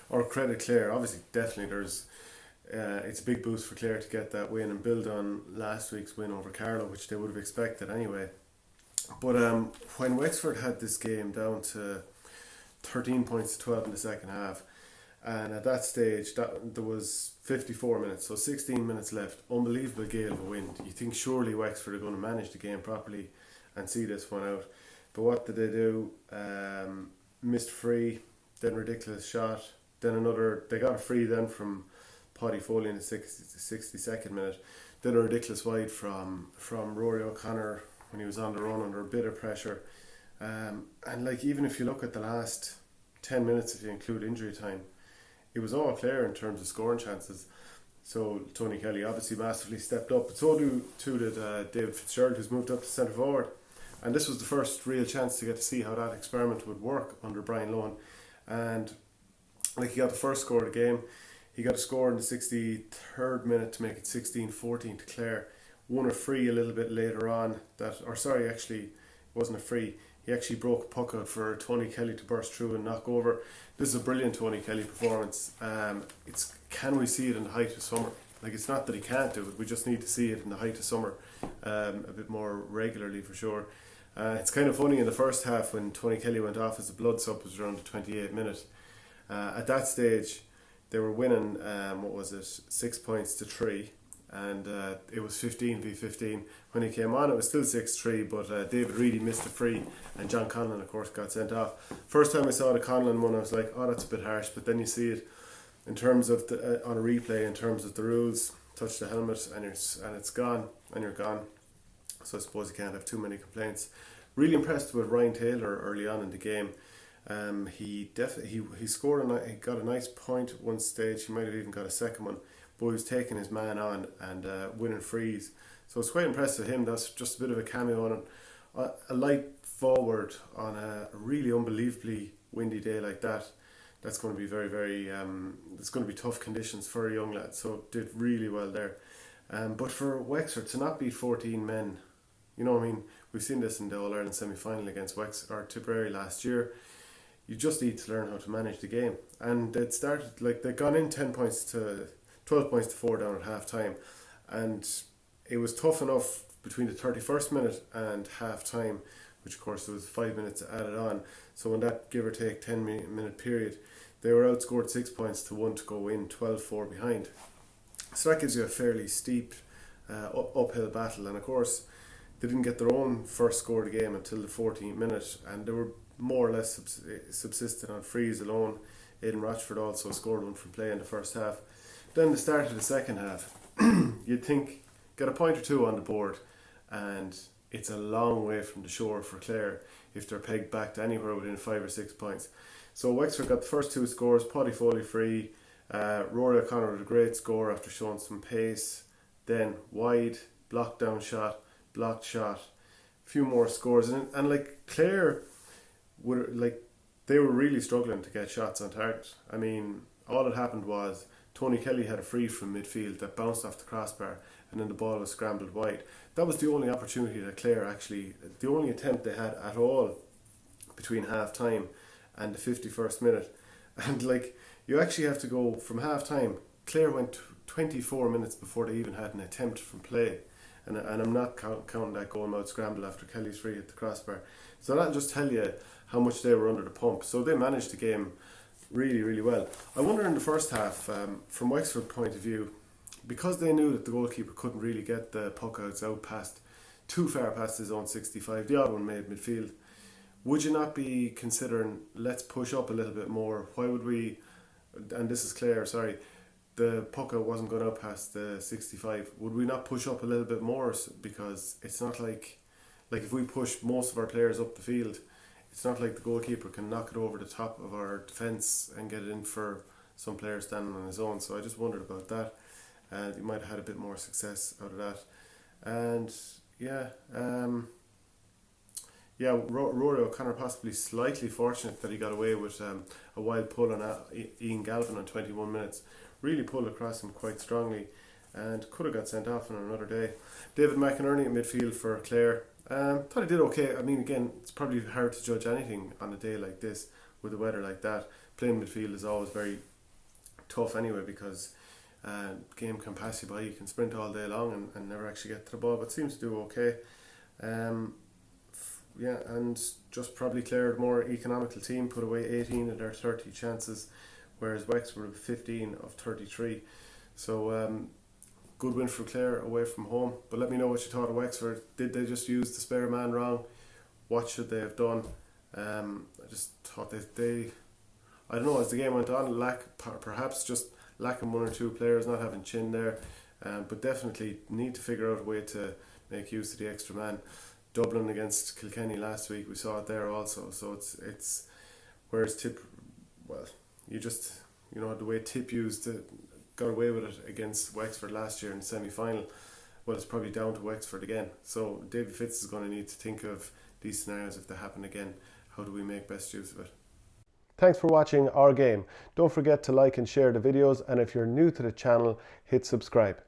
or credit Clare. Obviously, definitely it's a big boost for Clare to get that win and build on last week's win over Carlow, which they would have expected anyway. But when Wexford had this game down to 13 points to 12 in the second half, and at that stage there was 54 minutes, so 16 minutes left, unbelievable gale of a wind. You think surely Wexford are going to manage the game properly and see this one out. But what did they do? Missed free, then ridiculous shot, then another, they got a free then from Paddy Foley in the 62nd minute, then a ridiculous wide from Rory O'Connor when he was on the run under a bit of pressure. And like, even if you look at the last 10 minutes, if you include injury time, it was all Clare in terms of scoring chances. So Tony Kelly obviously massively stepped up, but so too did David Fitzgerald, who's moved up to centre forward. And this was the first real chance to get to see how that experiment would work under Brian Lohan. And like, he got the first score of the game. He got a score in the 63rd minute to make it 16-14 to Clare. Won a free a little bit later on. Actually, it wasn't a free. He actually broke a puck out for Tony Kelly to burst through and knock over. This is a brilliant Tony Kelly performance. Can we see it in the height of summer? Like, it's not that he can't do it, we just need to see it in the height of summer a bit more regularly for sure. It's kind of funny in the first half when Tony Kelly went off as the blood sub was around the 28th minute. At that stage, they were winning, 6 points to 3. And it was 15v15. When he came on, it was still 6-3, but David Reedy missed a free, and John Conlon, of course, got sent off. First time I saw the Conlon one, I was like, oh, that's a bit harsh. But then you see it in terms of on a replay, in terms of the rules, touch the helmet, and it's gone, and you're gone. So I suppose you can't have too many complaints. Really impressed with Ryan Taylor early on in the game. He scored he got a nice point at one stage. He might have even got a second one. But he was taking his man on and winning frees. So it's quite impressive with him. That's just a bit of a cameo on him. A light forward on a really unbelievably windy day like that. That's going to be very, very, it's going to be tough conditions for a young lad. So did really well there. But for Wexford to not beat 14 men, you know what I mean? We've seen this in the All-Ireland semi-final against Wexford or Tipperary last year. You just need to learn how to manage the game. And it started, like, they'd gone in 12 points to 4 down at half time, and it was tough enough between the 31st minute and half time, which of course there was 5 minutes added on. So in that give or take 10-minute period, they were outscored 6 points to 1 to go in 12-4 behind. So that gives you a fairly steep uphill battle, and of course they didn't get their own first score of the game until the 14th minute, and they were more or less subsisted on frees alone. Aidan Rochford also scored one from play in the first half. Then the start of the second half, you'd think, get a point or two on the board, and it's a long way from the shore for Clare if they're pegged back to anywhere within 5 or 6 points. So Wexford got the first two scores, Paddy Foley free, Rory O'Connor with a great score after showing some pace, then wide, blocked down shot, blocked shot, a few more scores, and like Clare they were really struggling to get shots on target. I mean, all that happened was Tony Kelly had a free from midfield that bounced off the crossbar, and then the ball was scrambled wide. That was the only opportunity that Clare actually, the only attempt they had at all between half time and the 51st minute. And like, you actually have to go from half time. Clare went 24 minutes before they even had an attempt from play. And I'm not counting that goal mouth scramble after Kelly's free at the crossbar. So that'll just tell you how much they were under the pump. So they managed the game really, really well. I wonder in the first half, from Wexford point of view, because they knew that the goalkeeper couldn't really get the puck out past too far past his own 65, the odd one made midfield, would you not be considering, let's push up a little bit more? Why would we, and this is Clare, sorry, the puck out wasn't going out past the 65, would we not push up a little bit more? Because it's not like if we push most of our players up the field, it's not like the goalkeeper can knock it over the top of our defence and get it in for some player standing on his own. So I just wondered about that. He might have had a bit more success out of that. And Rory O'Connor possibly slightly fortunate that he got away with a wild pull on Ian Galvin on 21 minutes. Really pulled across him quite strongly and could have got sent off on another day. David McInerney in midfield for Clare. Thought he did okay. I mean, again, it's probably hard to judge anything on a day like this with the weather like that. Playing midfield is always very tough anyway, because game can pass you by. You can sprint all day long and never actually get to the ball, but seems to do okay. Yeah, and just probably Clare, more economical team, put away 18 of their 30 chances, whereas Wexford were 15 of 33. So good win for Clare away from home. But let me know what you thought of Wexford. Did they just use the spare man wrong? What should they have done? I just thought they I don't know, as the game went on, perhaps just lacking one or two players, not having Chin there, but definitely need to figure out a way to make use of the extra man. Dublin against Kilkenny last week, we saw it there also. So it's whereas Tip, well, the way Tip got away with it against Wexford last year in the semi-final, well, it's probably down to Wexford again. So David Fitz is going to need to think of these scenarios if they happen again. How do we make best use of it? Thanks for watching Our Game. Don't forget to like and share the videos, and if you're new to the channel, hit subscribe.